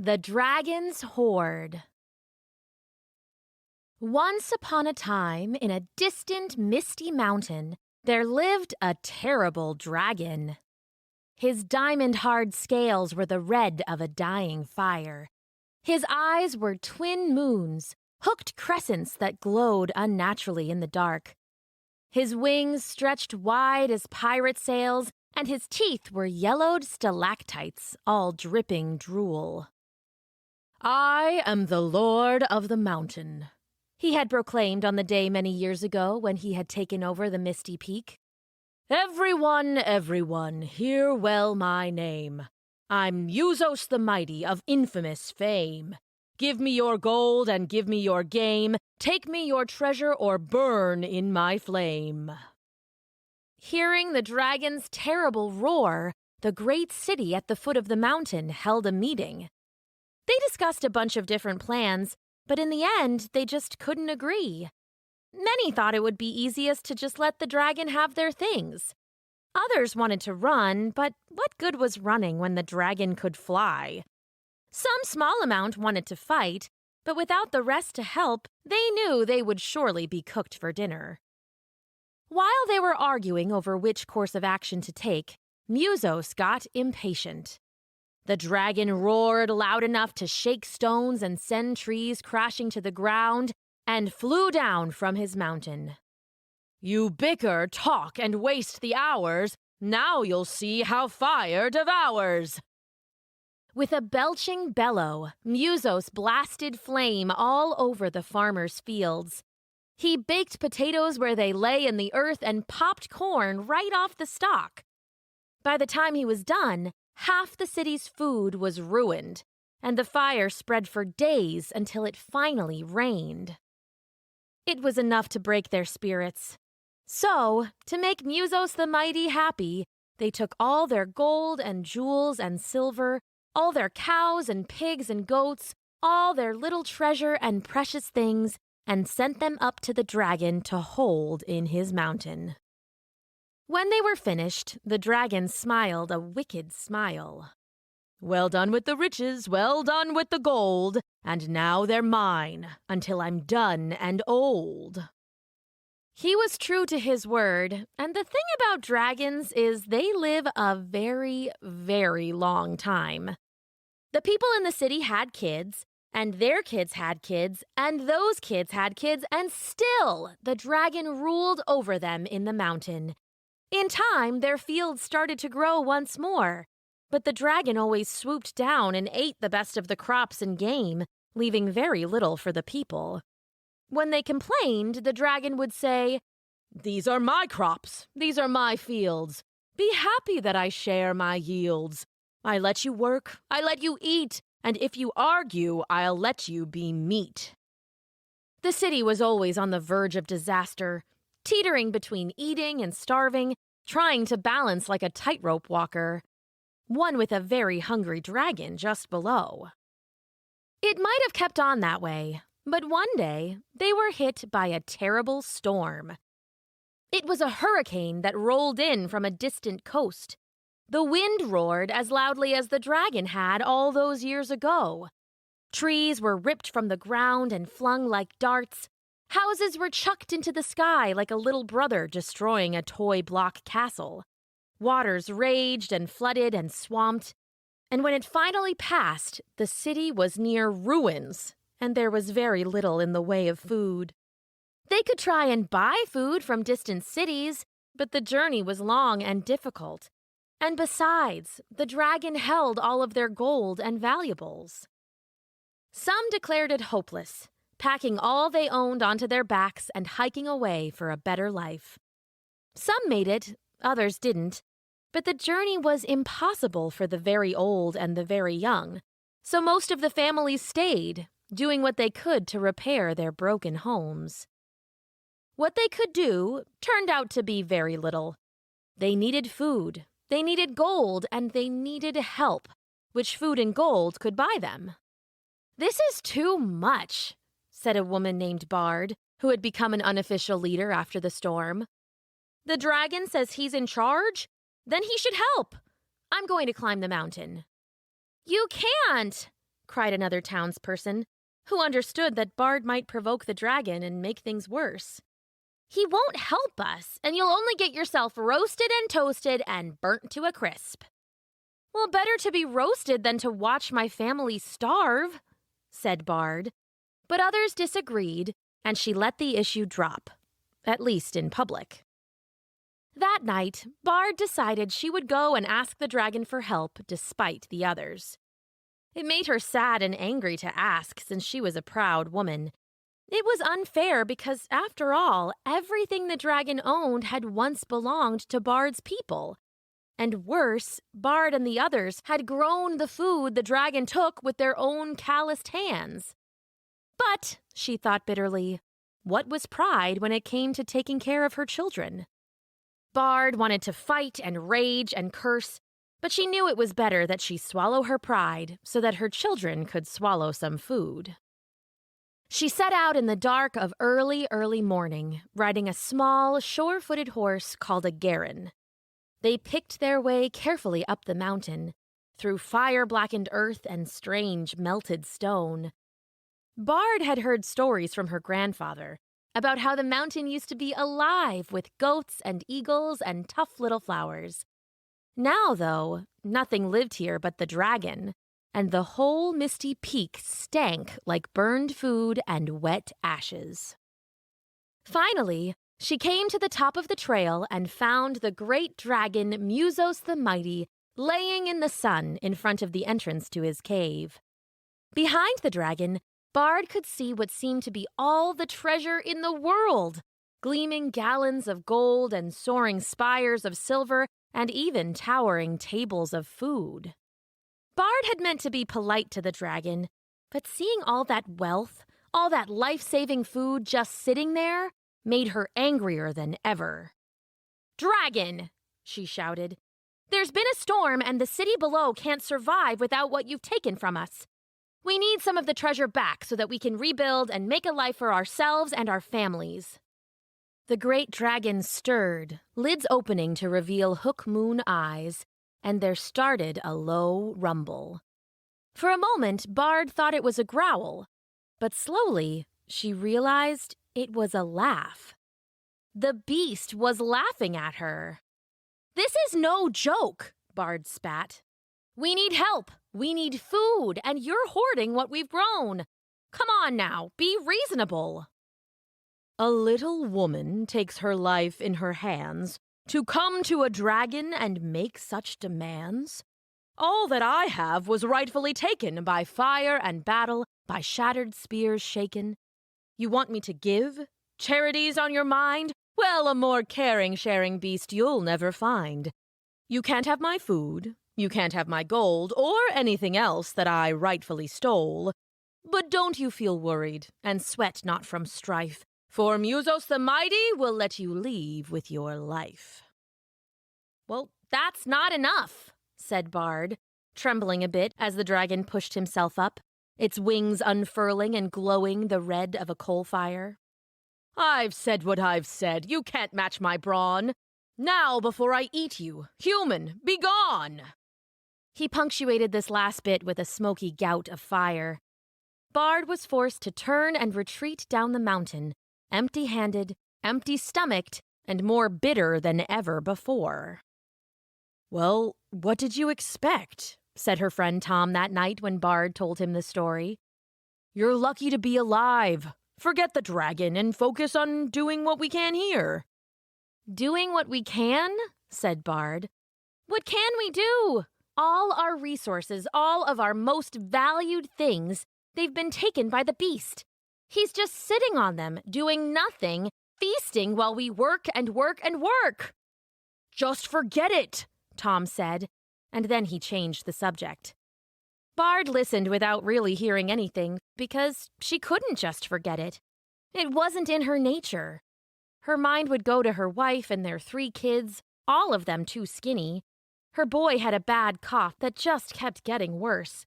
The Dragon's Hoard. Once upon a time, in a distant, misty mountain, there lived a terrible dragon. His diamond-hard scales were the red of a dying fire. His eyes were twin moons, hooked crescents that glowed unnaturally in the dark. His wings stretched wide as pirate sails, and his teeth were yellowed stalactites, all dripping drool. "I am the Lord of the Mountain," he had proclaimed on the day many years ago when he had taken over the misty peak. Everyone, hear well my name. I'm Muzos the Mighty of infamous fame. Give me your gold and give me your game. Take me your treasure or burn in my flame." Hearing the dragon's terrible roar, the great city at the foot of the mountain held a meeting. They discussed a bunch of different plans, but in the end, they just couldn't agree. Many thought it would be easiest to just let the dragon have their things. Others wanted to run, but what good was running when the dragon could fly? Some small amount wanted to fight, but without the rest to help, they knew they would surely be cooked for dinner. While they were arguing over which course of action to take, Muzos got impatient. The dragon roared loud enough to shake stones and send trees crashing to the ground, and flew down from his mountain. "You bicker, talk, and waste the hours. Now you'll see how fire devours." With a belching bellow, Muzos blasted flame all over the farmers' fields. He baked potatoes where they lay in the earth and popped corn right off the stalk. By the time he was done, half the city's food was ruined, and the fire spread for days until it finally rained. It was enough to break their spirits. So, to make Muzos the Mighty happy, they took all their gold and jewels and silver, all their cows and pigs and goats, all their little treasure and precious things, and sent them up to the dragon to hold in his mountain. When they were finished, the dragon smiled a wicked smile. "Well done with the riches, well done with the gold, and now they're mine, until I'm done and old." He was true to his word, and the thing about dragons is they live a very, very long time. The people in the city had kids, and their kids had kids, and those kids had kids, and still the dragon ruled over them in the mountain. In time, their fields started to grow once more, but the dragon always swooped down and ate the best of the crops and game, leaving very little for the people. When they complained, the dragon would say, "These are my crops, these are my fields. Be happy that I share my yields. I let you work, I let you eat, and if you argue, I'll let you be meat." The city was always on the verge of disaster, teetering between eating and starving, trying to balance like a tightrope walker, one with a very hungry dragon just below. It might have kept on that way, but one day they were hit by a terrible storm. It was a hurricane that rolled in from a distant coast. The wind roared as loudly as the dragon had all those years ago. Trees were ripped from the ground and flung like darts. Houses were chucked into the sky like a little brother destroying a toy block castle. Waters raged and flooded and swamped. And when it finally passed, the city was near ruins, and there was very little in the way of food. They could try and buy food from distant cities, but the journey was long and difficult. And besides, the dragon held all of their gold and valuables. Some declared it hopeless, packing all they owned onto their backs and hiking away for a better life. Some made it, others didn't, but the journey was impossible for the very old and the very young, so most of the families stayed, doing what they could to repair their broken homes. What they could do turned out to be very little. They needed food, they needed gold, and they needed help, which food and gold could buy them. "This is too much," said a woman named Bard, who had become an unofficial leader after the storm. "The dragon says he's in charge? Then he should help. I'm going to climb the mountain." "You can't," cried another townsperson, who understood that Bard might provoke the dragon and make things worse. "He won't help us, and you'll only get yourself roasted and toasted and burnt to a crisp." "Well, better to be roasted than to watch my family starve," said Bard. But others disagreed, and she let the issue drop, at least in public. That night, Bard decided she would go and ask the dragon for help despite the others. It made her sad and angry to ask, since she was a proud woman. It was unfair because, after all, everything the dragon owned had once belonged to Bard's people. And worse, Bard and the others had grown the food the dragon took with their own calloused hands. But, she thought bitterly, what was pride when it came to taking care of her children? Bard wanted to fight and rage and curse, but she knew it was better that she swallow her pride so that her children could swallow some food. She set out in the dark of early morning, riding a small, sure-footed horse called a garron. They picked their way carefully up the mountain, through fire-blackened earth and strange melted stone. Bard had heard stories from her grandfather about how the mountain used to be alive with goats and eagles and tough little flowers. Now, though, nothing lived here but the dragon, and the whole misty peak stank like burned food and wet ashes. Finally, she came to the top of the trail and found the great dragon Muzos the Mighty laying in the sun in front of the entrance to his cave. Behind the dragon, Bard could see what seemed to be all the treasure in the world, gleaming gallons of gold and soaring spires of silver and even towering tables of food. Bard had meant to be polite to the dragon, but seeing all that wealth, all that life-saving food just sitting there, made her angrier than ever. "Dragon!" she shouted. "There's been a storm and the city below can't survive without what you've taken from us. We need some of the treasure back so that we can rebuild and make a life for ourselves and our families." The great dragon stirred, lids opening to reveal hook-moon eyes, and there started a low rumble. For a moment, Bard thought it was a growl, but slowly she realized it was a laugh. The beast was laughing at her. "This is no joke," Bard spat. "We need help, we need food, and you're hoarding what we've grown. Come on now, be reasonable." "A little woman takes her life in her hands to come to a dragon and make such demands? All that I have was rightfully taken by fire and battle, by shattered spears shaken. You want me to give? Charities on your mind? Well, a more caring, sharing beast you'll never find. You can't have my food, you can't have my gold, or anything else that I rightfully stole. But don't you feel worried, and sweat not from strife, for Muzos the Mighty will let you leave with your life." "Well, that's not enough," said Bard, trembling a bit as the dragon pushed himself up, its wings unfurling and glowing the red of a coal fire. "I've said what I've said. You can't match my brawn. Now, before I eat you, human, be gone!" He punctuated this last bit with a smoky gout of fire. Bard was forced to turn and retreat down the mountain, empty-handed, empty-stomached, and more bitter than ever before. "Well, what did you expect?" said her friend Tom that night when Bard told him the story. "You're lucky to be alive. Forget the dragon and focus on doing what we can here." "Doing what we can?" said Bard. "What can we do? All our resources, all of our most valued things, they've been taken by the beast. He's just sitting on them, doing nothing, feasting while we work and work and work." "Just forget it," Tom said, and then he changed the subject. Bard listened without really hearing anything, because she couldn't just forget it. It wasn't in her nature. Her mind would go to her wife and their 3 kids, all of them too skinny. Her boy had a bad cough that just kept getting worse.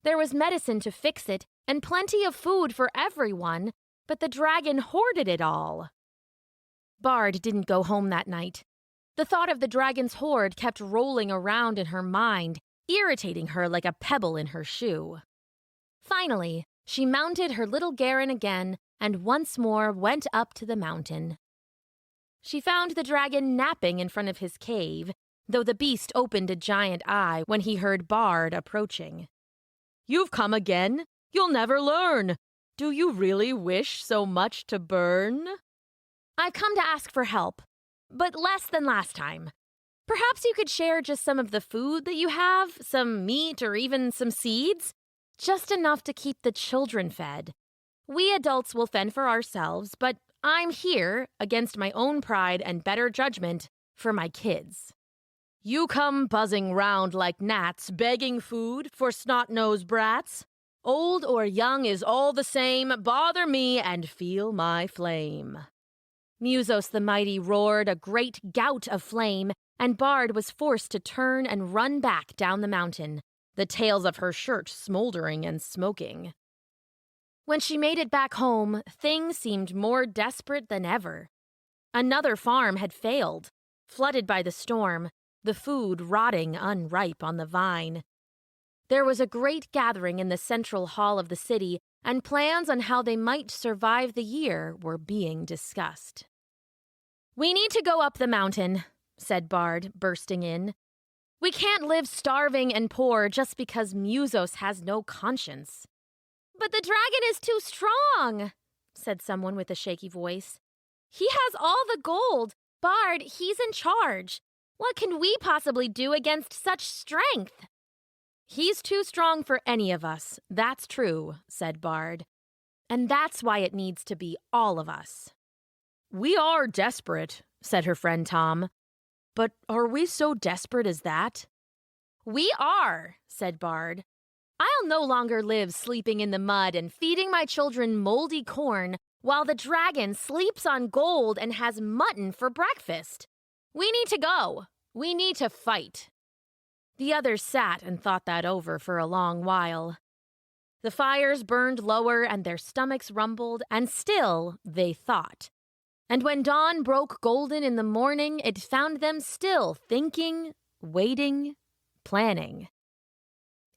There was medicine to fix it, and plenty of food for everyone, but the dragon hoarded it all. Bard didn't go home that night. The thought of the dragon's hoard kept rolling around in her mind, irritating her like a pebble in her shoe. Finally, she mounted her little Garen again and once more went up to the mountain. She found the dragon napping in front of his cave, though the beast opened a giant eye when he heard Bard approaching. "You've come again? You'll never learn. Do you really wish so much to burn?" "I've come to ask for help, but less than last time. Perhaps you could share just some of the food that you have, some meat or even some seeds? Just enough to keep the children fed. We adults will fend for ourselves, but I'm here, against my own pride and better judgment, for my kids." "You come buzzing round like gnats, begging food for snot-nosed brats? Old or young is all the same, bother me and feel my flame." Muzos the mighty roared a great gout of flame, and Bard was forced to turn and run back down the mountain, the tails of her shirt smoldering and smoking. When she made it back home, things seemed more desperate than ever. Another farm had failed, flooded by the storm, the food rotting unripe on the vine. There was a great gathering in the central hall of the city, and plans on how they might survive the year were being discussed. "We need to go up the mountain," said Bard, bursting in. "We can't live starving and poor just because Muzos has no conscience." "But the dragon is too strong," said someone with a shaky voice. "He has all the gold. Bard, he's in charge. What can we possibly do against such strength?" "He's too strong for any of us, that's true," said Bard. "And that's why it needs to be all of us." "We are desperate," said her friend Tom. "But are we so desperate as that?" "We are," said Bard. "I'll no longer live sleeping in the mud and feeding my children moldy corn while the dragon sleeps on gold and has mutton for breakfast. We need to go. We need to fight." The others sat and thought that over for a long while. The fires burned lower and their stomachs rumbled, and still they thought. And when dawn broke golden in the morning, it found them still thinking, waiting, planning.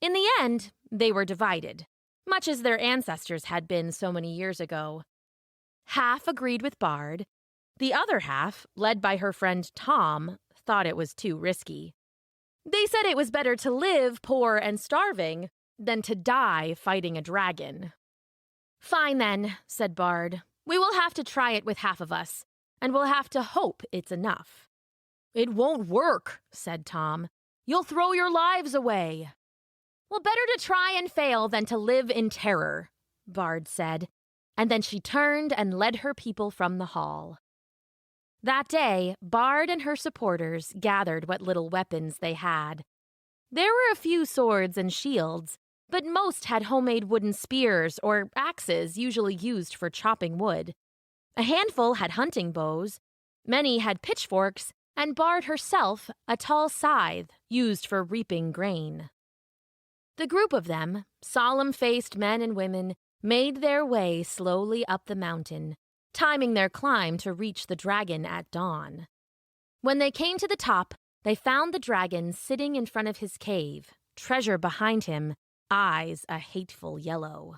In the end, they were divided, much as their ancestors had been so many years ago. Half agreed with Bard. The other half, led by her friend Tom, thought it was too risky. They said it was better to live poor and starving than to die fighting a dragon. "Fine then," said Bard. "We will have to try it with half of us, and we'll have to hope it's enough." "It won't work," said Tom. "You'll throw your lives away." "Well, better to try and fail than to live in terror," Bard said, and then she turned and led her people from the hall. That day, Bard and her supporters gathered what little weapons they had. There were a few swords and shields, but most had homemade wooden spears or axes usually used for chopping wood. A handful had hunting bows, many had pitchforks, and Bard herself a tall scythe used for reaping grain. The group of them, solemn-faced men and women, made their way slowly up the mountain, timing their climb to reach the dragon at dawn. When they came to the top, they found the dragon sitting in front of his cave, treasure behind him, eyes a hateful yellow.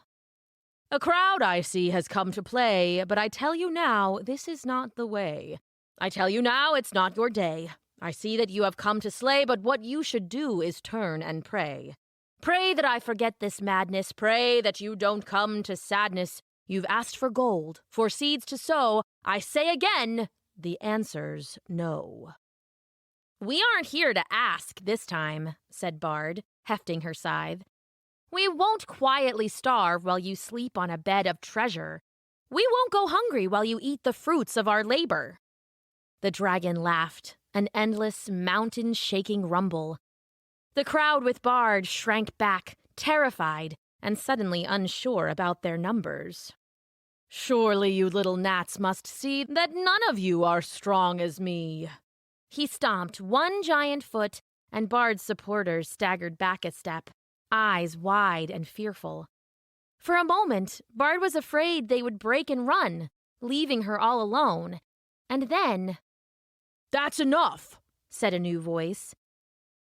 "A crowd, I see, has come to play, but I tell you now, this is not the way. I tell you now, it's not your day. I see that you have come to slay, but what you should do is turn and pray. Pray that I forget this madness, pray that you don't come to sadness. You've asked for gold, for seeds to sow. I say again, the answer's no." "We aren't here to ask this time," said Bard, hefting her scythe. "We won't quietly starve while you sleep on a bed of treasure. We won't go hungry while you eat the fruits of our labor." The dragon laughed, an endless, mountain-shaking rumble. The crowd with Bard shrank back, terrified, and suddenly unsure about their numbers. "Surely you little gnats must see that none of you are strong as me." He stomped one giant foot, and Bard's supporters staggered back a step, eyes wide and fearful. For a moment, Bard was afraid they would break and run, leaving her all alone. And then... "That's enough," said a new voice.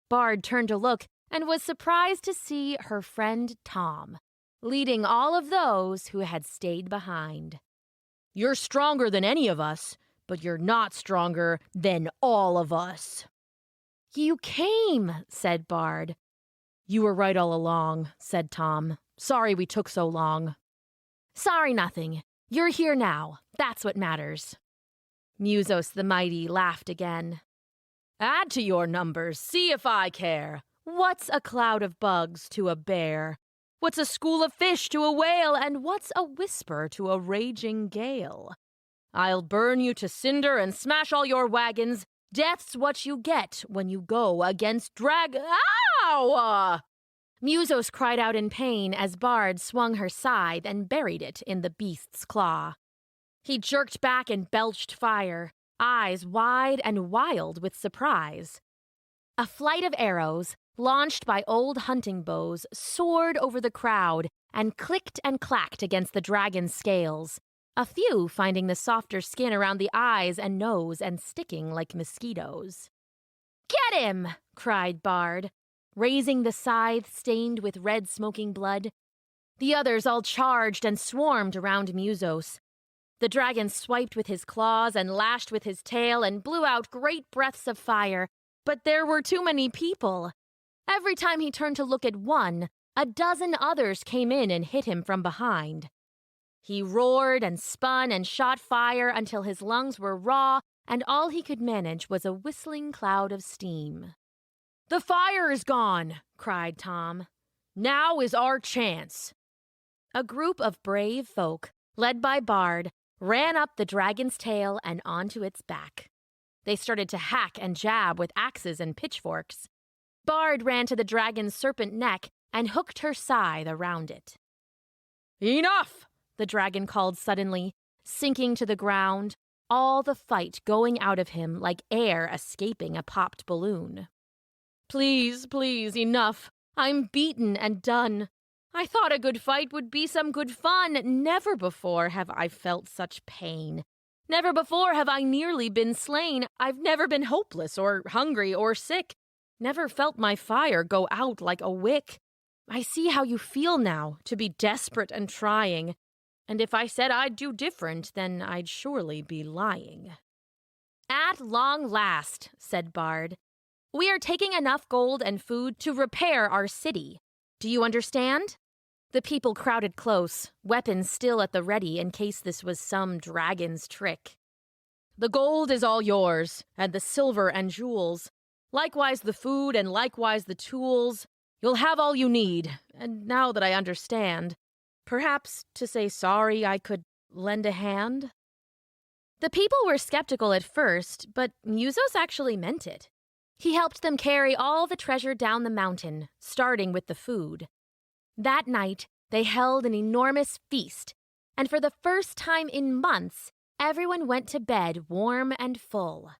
Bard turned to look and was surprised to see her friend Tom. leading all of those who had stayed behind. "You're stronger than any of us, but you're not stronger than all of us." "You came," said Bard. "You were right all along," said Tom. "Sorry we took so long." "Sorry nothing. You're here now. That's what matters." Muzos the Mighty laughed again. "Add to your numbers, see if I care. What's a cloud of bugs to a bear? What's a school of fish to a whale? And what's a whisper to a raging gale? I'll burn you to cinder and smash all your wagons. Death's what you get when you go against Ow! Muzos cried out in pain as Bard swung her scythe and buried it in the beast's claw. He jerked back and belched fire, eyes wide and wild with surprise. A flight of arrows, launched by old hunting bows, soared over the crowd and clicked and clacked against the dragon's scales, a few finding the softer skin around the eyes and nose and sticking like mosquitoes. "Get him!" cried Bard, raising the scythe stained with red smoking blood. The others all charged and swarmed around Muzos. The dragon swiped with his claws and lashed with his tail and blew out great breaths of fire, but there were too many people. Every time he turned to look at one, a dozen others came in and hit him from behind. He roared and spun and shot fire until his lungs were raw and all he could manage was a whistling cloud of steam. "The fire is gone!" cried Tom. "Now is our chance!" A group of brave folk, led by Bard, ran up the dragon's tail and onto its back. They started to hack and jab with axes and pitchforks. Bard ran to the dragon's serpent neck and hooked her scythe around it. "Enough!" the dragon called suddenly, sinking to the ground, all the fight going out of him like air escaping a popped balloon. Please, enough. I'm beaten and done. I thought a good fight would be some good fun. Never before have I felt such pain. Never before have I nearly been slain. I've never been hopeless or hungry or sick. Never felt my fire go out like a wick. I see how you feel now, to be desperate and trying. And if I said I'd do different, then I'd surely be lying." "At long last," said Bard, "we are taking enough gold and food to repair our city. Do you understand?" The people crowded close, weapons still at the ready in case this was some dragon's trick. "The gold is all yours, and the silver and jewels. Likewise the food and likewise the tools. You'll have all you need, and now that I understand, perhaps to say sorry I could lend a hand?" The people were skeptical at first, but Muzos actually meant it. He helped them carry all the treasure down the mountain, starting with the food. That night, they held an enormous feast, and for the first time in months, everyone went to bed warm and full.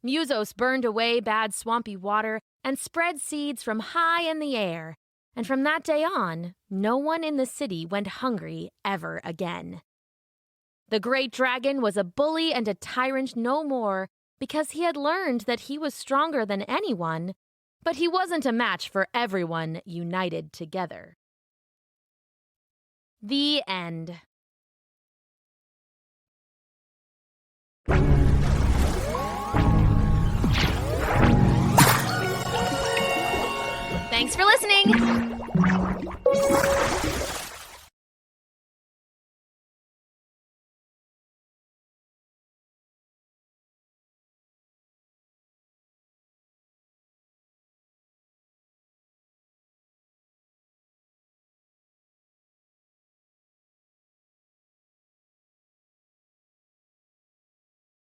Muzos burned away bad swampy water and spread seeds from high in the air, and from that day on, no one in the city went hungry ever again. The great dragon was a bully and a tyrant no more, because he had learned that he was stronger than anyone, but he wasn't a match for everyone united together. The end. Thanks for listening!